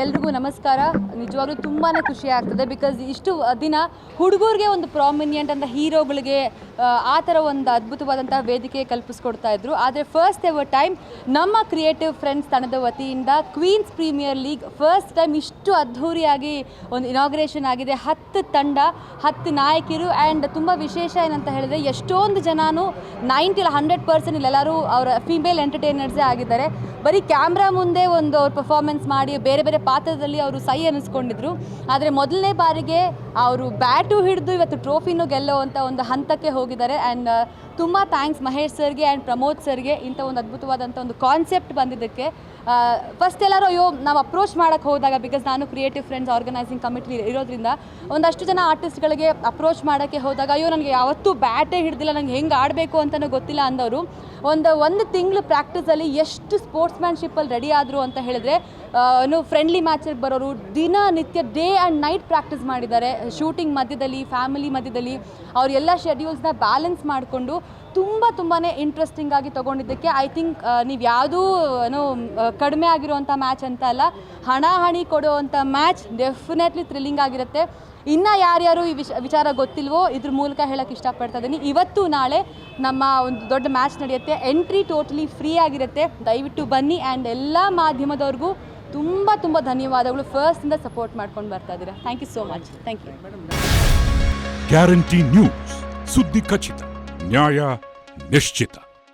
ಎಲ್ರಿಗೂ ನಮಸ್ಕಾರ. ನಿಜವಾಗ್ಲೂ ತುಂಬಾ ಖುಷಿ ಆಗ್ತದೆ ಬಿಕಾಸ್ ಇಷ್ಟು ದಿನ ಹುಡುಗರಿಗೆ ಒಂದು ಪ್ರಾಮಿನಿಯೆಂಟ್ ಅಂತ ಹೀರೋಗಳಿಗೆ ಆ ಥರ ಒಂದು ಅದ್ಭುತವಾದಂಥ ವೇದಿಕೆ ಕಲ್ಪಿಸ್ಕೊಡ್ತಾ ಇದ್ರು. ಆದರೆ ಫಸ್ಟ್ ಎವರ್ ಟೈಮ್ ನಮ್ಮ ಕ್ರಿಯೇಟಿವ್ ಫ್ರೆಂಡ್ಸ್ ತಂಡದ ವತಿಯಿಂದ Queens Premier League first time ಇಷ್ಟು ಅದ್ಧೂರಿಯಾಗಿ ಒಂದು ಇನಾಗ್ರೇಷನ್ ಆಗಿದೆ. 10 ತಂಡ, 10 ನಾಯಕಿಯರು ಆ್ಯಂಡ್ ತುಂಬ ವಿಶೇಷ ಏನಂತ ಹೇಳಿದ್ರೆ ಎಷ್ಟೊಂದು ಜನನು 90-100% ಇಲ್ಲೆಲ್ಲರೂ ಅವರ ಫೀಮೇಲ್ ಎಂಟರ್ಟೈನರ್ಸೇ ಆಗಿದ್ದಾರೆ. ಬರೀ ಕ್ಯಾಮ್ರಾ ಮುಂದೆ ಒಂದು ಅವ್ರು ಪರ್ಫಾರ್ಮೆನ್ಸ್ ಮಾಡಿ ಬೇರೆ ಬೇರೆ ಪಾತ್ರದಲ್ಲಿ ಅವರು ಸೈ ಅನ್ನಿಸ್ಕೊಂಡಿದ್ರು. ಆದರೆ ಮೊದಲನೇ ಬಾರಿಗೆ ಅವರು ಬ್ಯಾಟು ಹಿಡಿದು ಇವತ್ತು ಟ್ರೋಫಿನೂ ಗೆಲ್ಲುವಂಥ ಒಂದು ಹಂತಕ್ಕೆ ಹೋಗಿದ್ದಾರೆ. ಆ್ಯಂಡ್ ತುಂಬ ಥ್ಯಾಂಕ್ಸ್ ಮಹೇಶ್ ಸರ್ಗೆ ಆ್ಯಂಡ್ ಪ್ರಮೋದ್ ಸರ್ಗೆ ಇಂಥ ಒಂದು ಅದ್ಭುತವಾದಂಥ ಒಂದು ಕಾನ್ಸೆಪ್ಟ್ ಬಂದಿದ್ದಕ್ಕೆ. ಫಸ್ಟ್ ಎಲ್ಲರೂ ನಾವು ಅಪ್ರೋಚ್ ಮಾಡೋಕ್ಕೆ ಹೋದಾಗ, ಬಿಕಾಸ್ ನಾನು ಕ್ರಿಯೇಟಿವ್ ಫ್ರೆಂಡ್ಸ್ ಆರ್ಗನೈಸಿಂಗ್ ಕಮಿಟಿ ಇರೋದ್ರಿಂದ ಒಂದಷ್ಟು ಜನ ಆರ್ಟಿಸ್ಟ್ಗಳಿಗೆ ಅಪ್ರೋಚ್ ಮಾಡೋಕ್ಕೆ ಹೋದಾಗ ನನಗೆ ಯಾವತ್ತೂ ಬ್ಯಾಟೇ ಹಿಡ್ದಿಲ್ಲ, ನನಗೆ ಹೆಂಗೆ ಆಡಬೇಕು ಅಂತಲೂ ಗೊತ್ತಿಲ್ಲ ಅಂದವರು ಒಂದು ತಿಂಗಳು ಪ್ರಾಕ್ಟೀಸಲ್ಲಿ ಎಷ್ಟು ಸ್ಪೋರ್ಟ್ಸ್ಮ್ಯಾನ್ಶಿಪ್ಪಲ್ಲಿ ರೆಡಿ ಆದರು ಅಂತ ಹೇಳಿದ್ರೆ, ಫ್ರೆಂಡ್ಲಿ ಮ್ಯಾಚಿಗೆ ಬರೋರು ದಿನನಿತ್ಯ ಡೇ ಆ್ಯಂಡ್ ನೈಟ್ ಪ್ರಾಕ್ಟೀಸ್ ಮಾಡಿದ್ದಾರೆ. ಶೂಟಿಂಗ್ ಮಧ್ಯದಲ್ಲಿ, ಫ್ಯಾಮಿಲಿ ಮಧ್ಯದಲ್ಲಿ ಅವ್ರ ಎಲ್ಲ ಶೆಡ್ಯೂಲ್ಸ್ನ ಬ್ಯಾಲೆನ್ಸ್ ಮಾಡಿಕೊಂಡು ತುಂಬಾ ಇಂಟ್ರೆಸ್ಟಿಂಗ್ ಆಗಿ ತೊಗೊಂಡಿದ್ದಕ್ಕೆ ಐ ಥಿಂಕ್ ನೀವು ಯಾವುದೂ ಕಡಿಮೆ ಆಗಿರುವಂಥ ಮ್ಯಾಚ್ ಅಂತ ಅಲ್ಲ, ಹಣಾಹಣಿ ಕೊಡುವಂಥ ಮ್ಯಾಚ್ ಡೆಫಿನೆಟ್ಲಿ ಥ್ರಿಲ್ಲಿಂಗ್ ಆಗಿರುತ್ತೆ. ಇನ್ನು ಯಾರ್ಯಾರು ಈ ವಿಚಾರ ಗೊತ್ತಿಲ್ವೋ ಇದ್ರ ಮೂಲಕ ಹೇಳೋಕ್ಕೆ ಇಷ್ಟಪಡ್ತಾ ಇದ್ದೀನಿ. ಇವತ್ತು ನಾಳೆ ನಮ್ಮ ಒಂದು ದೊಡ್ಡ ಮ್ಯಾಚ್ ನಡೆಯುತ್ತೆ. ಎಂಟ್ರಿ ಟೋಟಲಿ ಫ್ರೀ ಆಗಿರುತ್ತೆ. ದಯವಿಟ್ಟು ಬನ್ನಿ. ಆ್ಯಂಡ್ ಎಲ್ಲ ಮಾಧ್ಯಮದವ್ರಿಗೂ ತುಂಬ ಧನ್ಯವಾದಗಳು. ಫಸ್ಟಿಂದ ಸಪೋರ್ಟ್ ಮಾಡ್ಕೊಂಡು ಬರ್ತಾ ಇದ್ದೀರಾ. Thank you so much. Thank you. Guarantee News, ಸುದ್ದಿ ಖಚಿತ, ನ್ಯಾಯ ನಿಶ್ಚಿತ.